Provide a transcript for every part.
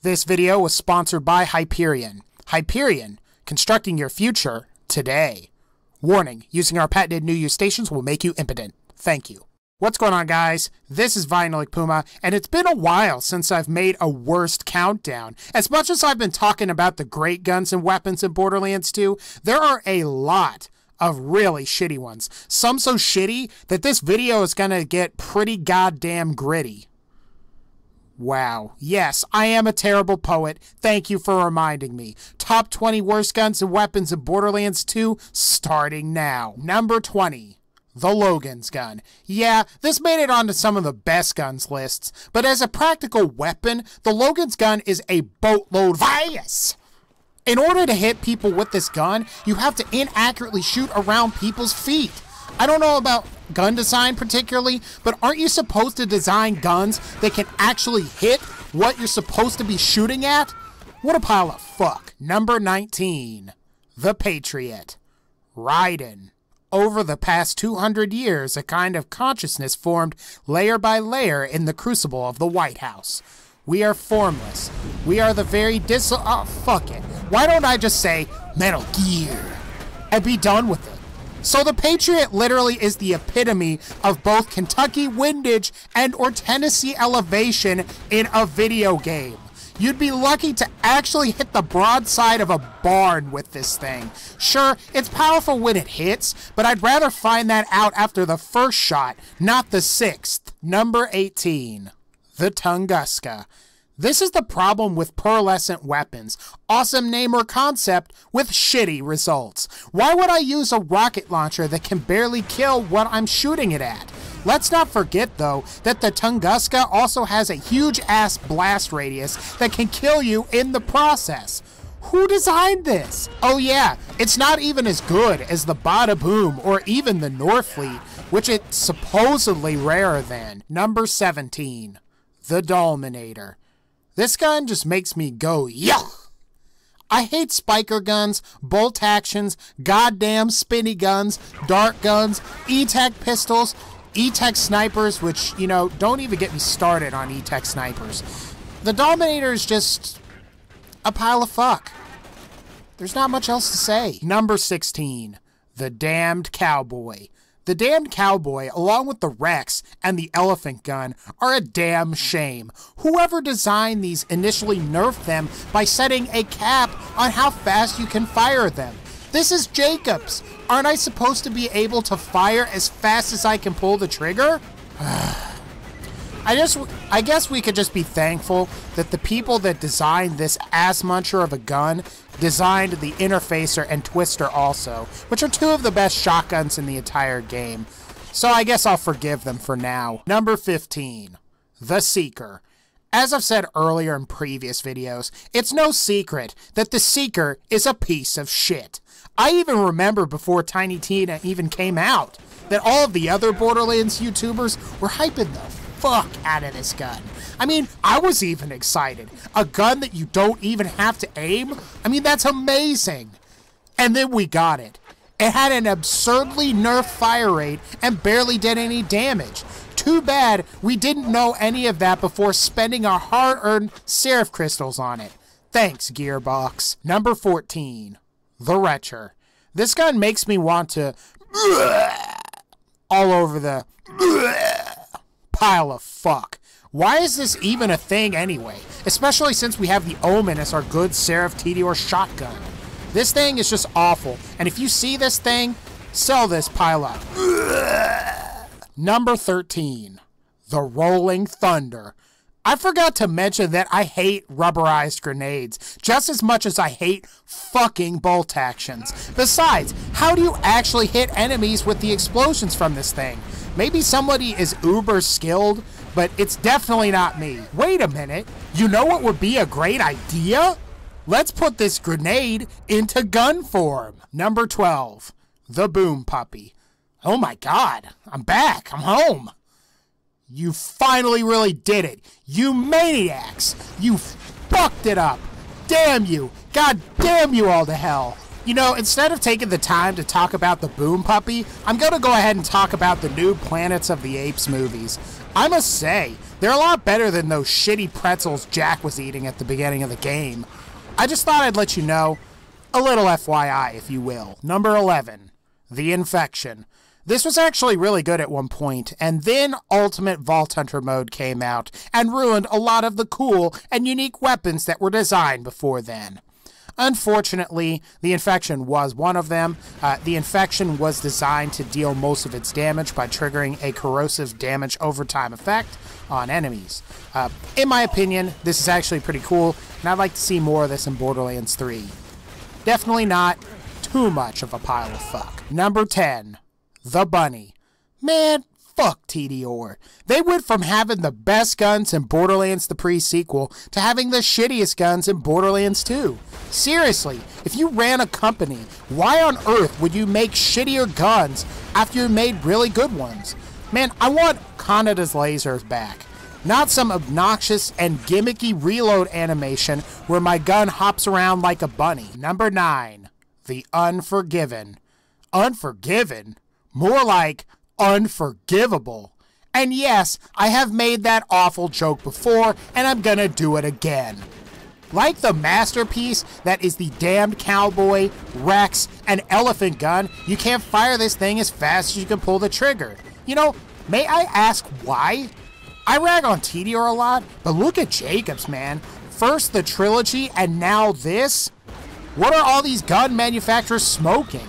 This video was sponsored by Hyperion. Hyperion, constructing your future today. Warning, using our patented new use stations will make you impotent. Thank you. What's going on, guys? This is VinylicPuma, and it's been a while since I've made a worst countdown. As much as I've been talking about the great guns and weapons in Borderlands 2, there are a lot of really shitty ones. Some so shitty that this video is gonna get pretty goddamn gritty. Wow. Yes, I am a terrible poet. Thank you for reminding me. Top 20 worst guns and weapons in Borderlands 2, starting now. Number 20. The Logans Gun. Yeah, this made it onto some of the best guns lists, but as a practical weapon, the Logans Gun is a boatload bias. In order to hit people with this gun, you have to inaccurately shoot around people's feet. I don't know about gun design particularly, but aren't you supposed to design guns that can actually hit what you're supposed to be shooting at? What a pile of fuck. Number 19. The Patriot. Raiden. Over the past 200 years, a kind of consciousness formed layer by layer in the crucible of the White House. We are formless. We are the very oh, fuck it. Why don't I just say Metal Gear and be done with it? So the Patriot literally is the epitome of both Kentucky windage and or Tennessee elevation in a video game. You'd be lucky to actually hit the broadside of a barn with this thing. Sure, it's powerful when it hits, but I'd rather find that out after the first shot, not the sixth. Number 18. The Tunguska. This is the problem with pearlescent weapons. Awesome name or concept with shitty results. Why would I use a rocket launcher that can barely kill what I'm shooting it at? Let's not forget, though, that the Tunguska also has a huge-ass blast radius that can kill you in the process. Who designed this? Oh yeah, it's not even as good as the Bada Boom or even the Norfleet, which it's supposedly rarer than. Number 17. The Dominator. This gun just makes me go, yuck! I hate spiker guns, bolt actions, goddamn spinny guns, dart guns, E-Tech pistols, E-Tech snipers, which, you know, don't even get me started on E-Tech snipers. The Dominator is just a pile of fuck. There's not much else to say. Number 16. The Damned Cowboy. The Damned Cowboy, along with the Rex and the Elephant Gun, are a damn shame. Whoever designed these initially nerfed them by setting a cap on how fast you can fire them. This is Jacobs. Aren't I supposed to be able to fire as fast as I can pull the trigger? I guess we could just be thankful that the people that designed this ass muncher of a gun designed the interfacer and twister also, which are two of the best shotguns in the entire game. So I guess I'll forgive them for now. Number 15. The Seeker. As I've said earlier in previous videos, it's no secret that the Seeker is a piece of shit. I even remember before Tiny Tina even came out that all of the other Borderlands YouTubers were hyping the fuck out of this gun. I mean, I was even excited. A gun that you don't even have to aim? I mean, that's amazing. And then we got it. It had an absurdly nerfed fire rate and barely did any damage. Too bad we didn't know any of that before spending our hard-earned Seraph crystals on it. Thanks, Gearbox. Number 14. The Retcher. This gun makes me want to all over the pile of fuck. Why is this even a thing anyway? Especially since we have the Omen as our good Seraph Tediore shotgun. This thing is just awful, and if you see this thing, sell this pile up. Number 13. The Rolling Thunder. I forgot to mention that I hate rubberized grenades just as much as I hate fucking bolt actions. Besides, how do you actually hit enemies with the explosions from this thing? Maybe somebody is uber skilled, but it's definitely not me. Wait a minute, you know what would be a great idea? Let's put this grenade into gun form. Number 12. The Boom Puppy. Oh my god, I'm back, I'm home. You finally really did it. You maniacs. You fucked it up. Damn you. God damn you all to hell. You know, instead of taking the time to talk about the Boom Puppy, I'm going to go ahead and talk about the new Planets of the Apes movies. I must say, they're a lot better than those shitty pretzels Jack was eating at the beginning of the game. I just thought I'd let you know, a little FYI, if you will. Number 11, the Infection. This was actually really good at one point, and then Ultimate Vault Hunter mode came out and ruined a lot of the cool and unique weapons that were designed before then. Unfortunately, the Infection was one of them. The Infection was designed to deal most of its damage by triggering a corrosive damage overtime effect on enemies. In my opinion, this is actually pretty cool, and I'd like to see more of this in Borderlands 3. Definitely not too much of a pile of fuck. Number 10, the Bunny. Man, fuck TDR. They went from having the best guns in Borderlands the pre-sequel to having the shittiest guns in Borderlands 2. Seriously, if you ran a company, why on earth would you make shittier guns after you made really good ones? Man, I want Kanada's lasers back. Not some obnoxious and gimmicky reload animation where my gun hops around like a bunny. Number 9, the Unforgiven. Unforgiven? More like unforgivable. And yes, I have made that awful joke before, and I'm gonna do it again. Like the masterpiece that is the Damned Cowboy, Rex, and Elephant Gun, you can't fire this thing as fast as you can pull the trigger. You know, may I ask why? I rag on TDR a lot, but look at Jacobs, man. First the trilogy, and now this? What are all these gun manufacturers smoking?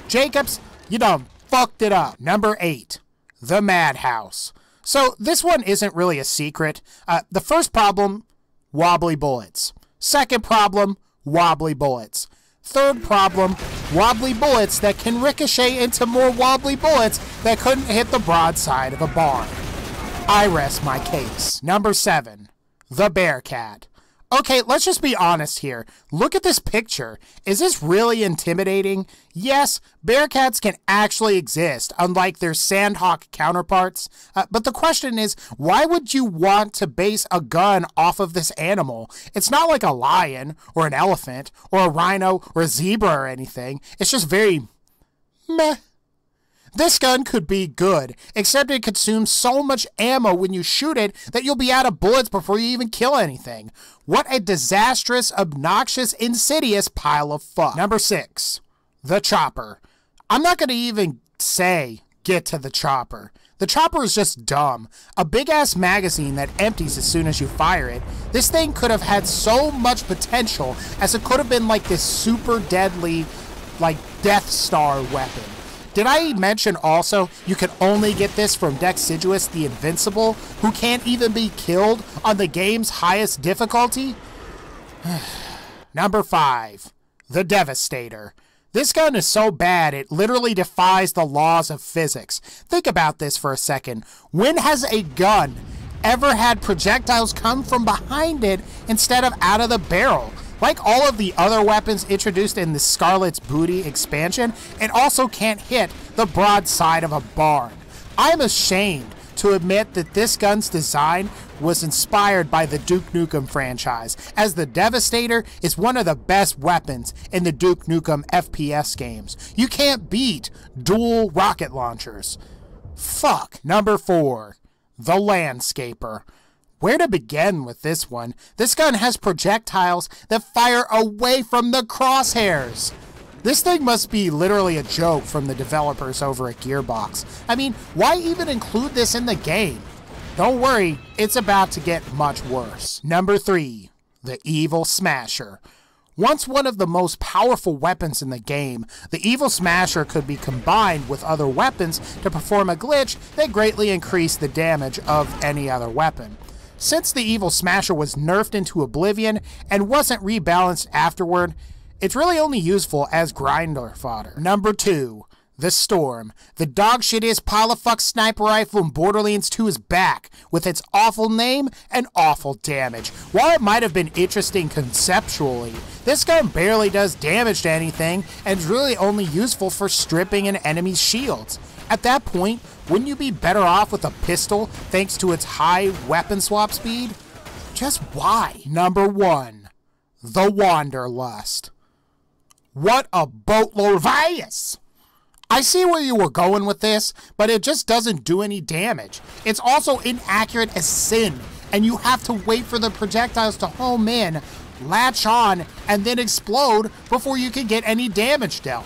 Jacobs, you done fucked it up. Number 8, the Madhouse. So this one isn't really a secret. The first problem, wobbly bullets. Second problem, wobbly bullets. Third problem, wobbly bullets that can ricochet into more wobbly bullets that couldn't hit the broadside of a barn. I rest my case. Number 7, the Bearcat. Okay, let's just be honest here. Look at this picture. Is this really intimidating? Yes, Bearcats can actually exist, unlike their Sandhawk counterparts. But the question is, why would you want to base a gun off of this animal? It's not like a lion, or an elephant, or a rhino, or a zebra or anything. It's just very meh. This gun could be good, except it consumes so much ammo when you shoot it that you'll be out of bullets before you even kill anything. What a disastrous, obnoxious, insidious pile of fuck. Number 6, the Chopper. I'm not going to even say get to the Chopper. The Chopper is just dumb. A big-ass magazine that empties as soon as you fire it. This thing could have had so much potential, as it could have been like this super deadly, like, Death Star weapon. Did I mention also you can only get this from Deciduous the Invincible, who can't even be killed on the game's highest difficulty? Number 5, the Devastator. This gun is so bad it literally defies the laws of physics. Think about this for a second. When has a gun ever had projectiles come from behind it instead of out of the barrel? Like all of the other weapons introduced in the Scarlet's Booty expansion, it also can't hit the broadside of a barn. I'm ashamed to admit that this gun's design was inspired by the Duke Nukem franchise, as the Devastator is one of the best weapons in the Duke Nukem FPS games. You can't beat dual rocket launchers. Fuck. Number 4, the Landscaper. Where to begin with this one? This gun has projectiles that fire away from the crosshairs. This thing must be literally a joke from the developers over at Gearbox. I mean, why even include this in the game? Don't worry, it's about to get much worse. Number 3, the Evil Smasher. Once one of the most powerful weapons in the game, the Evil Smasher could be combined with other weapons to perform a glitch that greatly increased the damage of any other weapon. Since the Evil Smasher was nerfed into oblivion and wasn't rebalanced afterward, it's really only useful as grinder fodder. Number 2, the Storm. The dogshittiest pile of fuck sniper rifle in Borderlands 2 is back, with its awful name and awful damage. While it might have been interesting conceptually, this gun barely does damage to anything and is really only useful for stripping an enemy's shields. At that point, wouldn't you be better off with a pistol thanks to its high weapon swap speed? Just why? Number 1, the Wanderlust. What a boatload of ass! I see where you were going with this, but it just doesn't do any damage. It's also inaccurate as sin, and you have to wait for the projectiles to home in, latch on, and then explode before you can get any damage dealt.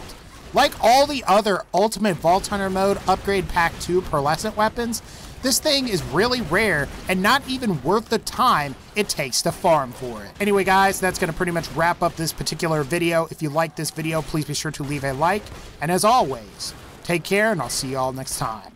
Like all the other Ultimate Vault Hunter Mode Upgrade Pack 2 pearlescent weapons, this thing is really rare and not even worth the time it takes to farm for it. Anyway guys, that's going to pretty much wrap up this particular video. If you like this video, please be sure to leave a like. And as always, take care and I'll see you all next time.